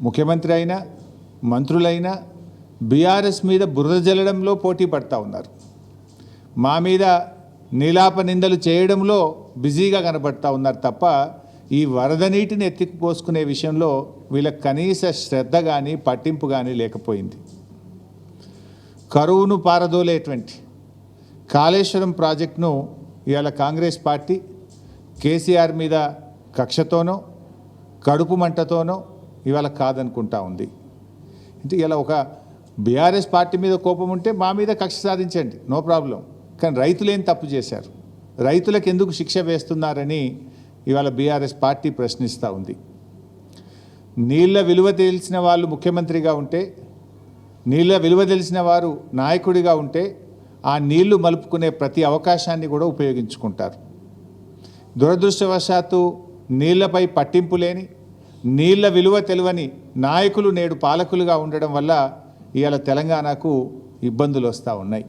ముఖ్యమంత్రి అయినా మంత్రులైనా బీఆర్ఎస్ మీద బురద జల్లడంలో పోటీ పడతా ఉన్నారు. మా మీద నీలాప నిందలు చేయడంలో బిజీగా కనబడతా ఉన్నారు తప్ప ఈ వరద నీటిని ఎత్తిపోసుకునే విషయంలో వీళ్ళకి కనీస శ్రద్ధ కానీ పట్టింపు కానీ లేకపోయింది. కరువును పారదోలేటువంటి కాళేశ్వరం ప్రాజెక్టును ఇవాళ కాంగ్రెస్ పార్టీ కేసీఆర్ మీద కక్షతోనో కడుపు మంటతోనో ఇవాళ కాదనుకుంటా ఉంది. అంటే ఇలా ఒక బీఆర్ఎస్ పార్టీ మీద కోపం ఉంటే మా మీద కక్ష సాధించండి, నో ప్రాబ్లం. కానీ రైతులు ఏం తప్పు చేశారు, రైతులకు ఎందుకు శిక్ష వేస్తున్నారని ఇవాళ బీఆర్ఎస్ పార్టీ ప్రశ్నిస్తూ ఉంది. నీళ్ళ విలువ తెలిసిన వాళ్ళు ముఖ్యమంత్రిగా ఉంటే, నీళ్ళ విలువ తెలిసిన వారు నాయకుడిగా ఉంటే ఆ నీళ్లు మలుపుకునే ప్రతి అవకాశాన్ని కూడా ఉపయోగించుకుంటారు. దురదృష్టవశాత్తు నీళ్లపై పట్టింపు లేని, నీళ్ల విలువ తెలియని నాయకులు నేడు పాలకులుగా ఉండడం వల్ల ఇవాళ తెలంగాణకు ఇబ్బందులు వస్తూ ఉన్నాయి.